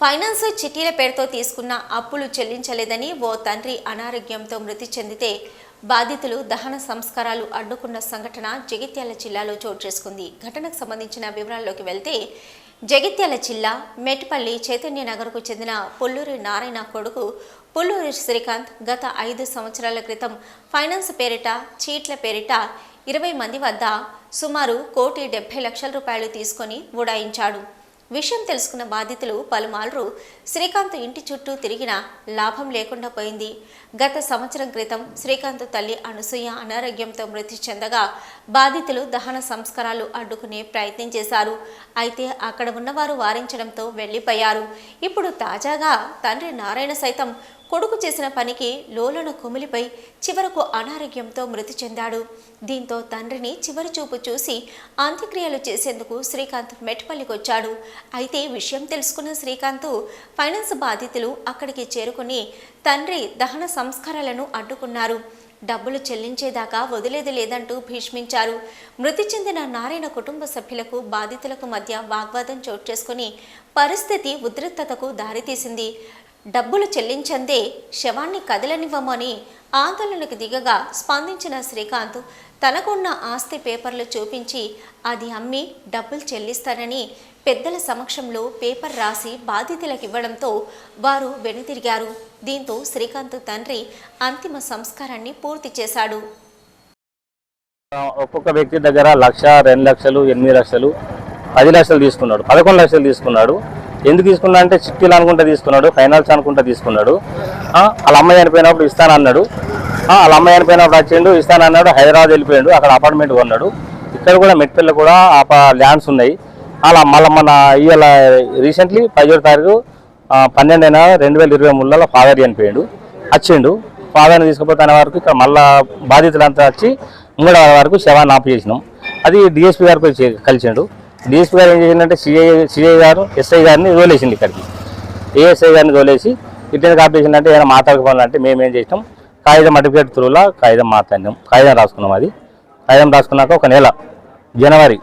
Finance చిట్టీల పేరుతో తీసుకున్న అప్పులు చెల్లించలేదని ఓ తండ్రి అనారోగ్యంతో మృతి చెందితే బాధితులు దహన సంస్కారాలు అడ్డుకున్న సంఘటన జగిత్యాల జిల్లాలో చోటు చేసుకుంది. ఘటనకు సంబంధించిన వివరాల్లోకి వెళ్తే జగిత్యాల జిల్లా మెట్పల్లి చైతన్య నగర్కు చెందిన పుల్లూరి నారాయణ కొడుకు పుల్లూరి శ్రీకాంత్ గత 5 సంవత్సరాల క్రితం ఫైనాన్స్ పేరిట చీట్ల పేరిట 20 మంది వద్ద సుమారు 1,70,00,000 రూపాయలు తీసుకొని ఉడాయించాడు. విషయం తెలుసుకున్న బాధితులు పలుమార్లు శ్రీకాంత్ ఇంటి చుట్టూ తిరిగినా లాభం లేకుండా పోయింది. గత సంవత్సరం క్రితం శ్రీకాంత్ తల్లి అనసూయ అనారోగ్యంతో మృతి చెందగా బాధితులు దహన సంస్కారాలు అడ్డుకునే ప్రయత్నం చేశారు. అయితే అక్కడ ఉన్నవారు వారించడంతో వెళ్లిపోయారు. ఇప్పుడు తాజాగా తండ్రి నారాయణ సైతం కొడుకు చేసిన పనికి లోలన కుమిలిపై చివరకు అనారోగ్యంతో మృతి చెందాడు. దీంతో తండ్రిని చివరి చూపు చూసి అంత్యక్రియలు చేసేందుకు శ్రీకాంత్ మెట్పల్లికి వచ్చాడు. అయితే విషయం తెలుసుకున్న శ్రీకాంత్ ఫైనాన్స్ బాధితులు అక్కడికి చేరుకుని తండ్రి దహన సంస్కారాలను అడ్డుకున్నారు. డబ్బులు చెల్లించేదాకా వదిలేది లేదంటూ భీష్మించారు. మృతి చెందిన నారాయణ కుటుంబ సభ్యులకు బాధితులకు మధ్య వాగ్వాదం చోటు చేసుకుని పరిస్థితి ఉద్రిక్తతకు దారితీసింది. డబ్బులు చెల్లించందే శవాన్ని కదలనివ్వమని ఆందోళనకు దిగగా స్పందించిన శ్రీకాంత్ తనకున్న ఆస్తి పేపర్లు చూపించి అది అమ్మి డబ్బులు చెల్లిస్తానని పెద్దల సమక్షంలో పేపర్ రాసి బాధితులకు ఇవ్వడంతో వారు వెనుతిరిగారు. దీంతో శ్రీకాంత్ తండ్రి అంతిమ సంస్కారాన్ని పూర్తి చేశాడు. ఒక్కొక్క వ్యక్తి దగ్గర 1,00,000, 2 లక్షలు, 8 లక్షలు, 10 లక్షలు తీసుకున్నాడు, 11 లక్షలు తీసుకున్నాడు. ఎందుకు తీసుకున్నా అంటే చిట్టీలు అనుకుంటా తీసుకున్నాడు, ఫైనాన్స్ అనుకుంటా తీసుకున్నాడు. వాళ్ళ అమ్మాయి చనిపోయినప్పుడు ఇస్తానన్నాడు. వాళ్ళ అమ్మాయి చనిపోయినప్పుడు వచ్చిండు, ఇస్తానన్నాడు. హైదరాబాద్ వెళ్ళిపోయాడు, అక్కడ అపార్ట్మెంట్ కొన్నాడు. ఇక్కడ కూడా మెట్పల్లి కూడా ల్యాండ్స్ ఉన్నాయి. అలా మళ్ళీ మన ఇవాళ రీసెంట్లీ 17వ తారీఖు 12/2023 ఫాదర్ చనిపోయాడు. వచ్చిండు, ఫాదర్ని తీసుకుపోతానే వరకు ఇక్కడ మళ్ళీ బాధితులంతా వచ్చి 3వ వరకు శవాన్ని ఆపు చేసినాం. అది డిఎస్పీ గారికి కలిసిండు. డిఎస్పీ గారు ఏం చేసిందంటే సిఐ గారు ఎస్ఐ గారిని తోలేసింది ఇక్కడికి. ఏఎస్ఐ గారిని తోలేసి ఇట్లా కాపేసింది అంటే ఏమైనా మాట్లాడుకోవాలంటే మేము ఏం చేసినాం, కాగితం అడ్వకేట్ త్రూలా కాగితం మాట్లాడినాం, కాగితం రాసుకున్నాం. అది కాగితం రాసుకున్నాక ఒక నెల జనవరి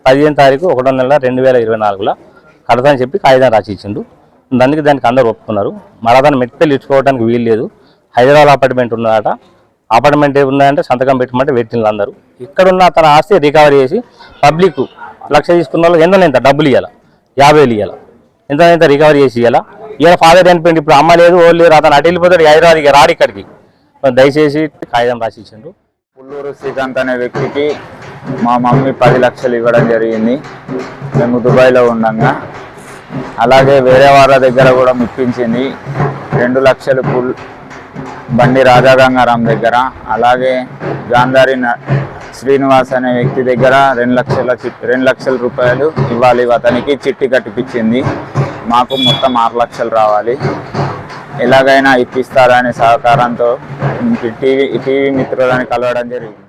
15వ తారీఖు 1వ నెల 2024 కడతానని చెప్పి కాగితం రాసి ఇచ్చిండు. దానికి అందరూ ఒప్పుకున్నారు. మళ్ళీ దాన్ని మెట్పల్లి ఇచ్చుకోవడానికి వీలు లేదు. హైదరాబాద్ అపార్ట్మెంట్ ఉన్నదట. అపార్ట్మెంట్ ఏమున్నాయంటే సంతకం పెట్టమంటే పెట్టిన అందరూ. ఇక్కడున్న తన ఆస్తి రికవరీ చేసి పబ్లిక్ 1,00,000 తీసుకున్న వాళ్ళు ఎంత డబ్బులు ఇవ్వాలి, 50,000 ఇవ్వాలి, ఎంత రికవరీ చేసి ఇవ్వాలి. ఇలా ఫాదర్ చనిపోయింది, ఇప్పుడు అమ్మ లేదు, ఓళ్ళు లేదు, అతను అటు వెళ్ళిపోతాడు హైదరాబాద్కి, రాడు ఇక్కడికి. దయచేసి కాగితం రాసి ఇచ్చిండు. పుల్లూరు శ్రీకాంత్ అనే వ్యక్తికి మా మమ్మీ 10 లక్షలు ఇవ్వడం జరిగింది మేము దుబాయ్లో ఉండగా. అలాగే వేరే వాళ్ళ దగ్గర కూడా ఇప్పించింది 2 లక్షలు బండి రాజాగంగారాం దగ్గర. అలాగే గాంధారి శ్రీనివాస్ అనే వ్యక్తి దగ్గర 2 లక్షల రూపాయలు ఇవ్వాలి, అతనికి చిట్టి కట్టిపించింది. మాకు మొత్తం 6 లక్షలు రావాలి, ఎలాగైనా ఇప్పిస్తారనే సహకారంతో టీవీ మిత్రులని కలవడం జరిగింది.